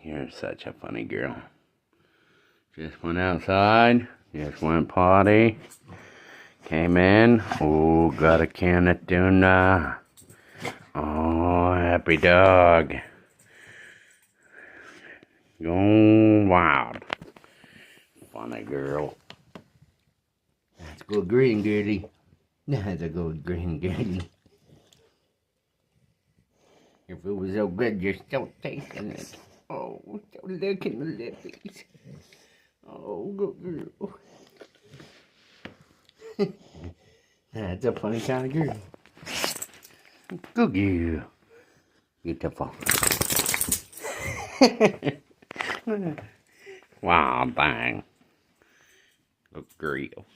You're such a funny girl. Just went outside. Just went potty. Came in. Oh, got a can of tuna. Oh, happy dog. Going wild. Funny girl. That's a good green girlie. That's a good green girlie. If it was so good, you're still tasting it. Oh, still licking the lippies. Oh, good girl. That's a funny kind of girl. Good girl. Beautiful. Wow, bang. Good girl.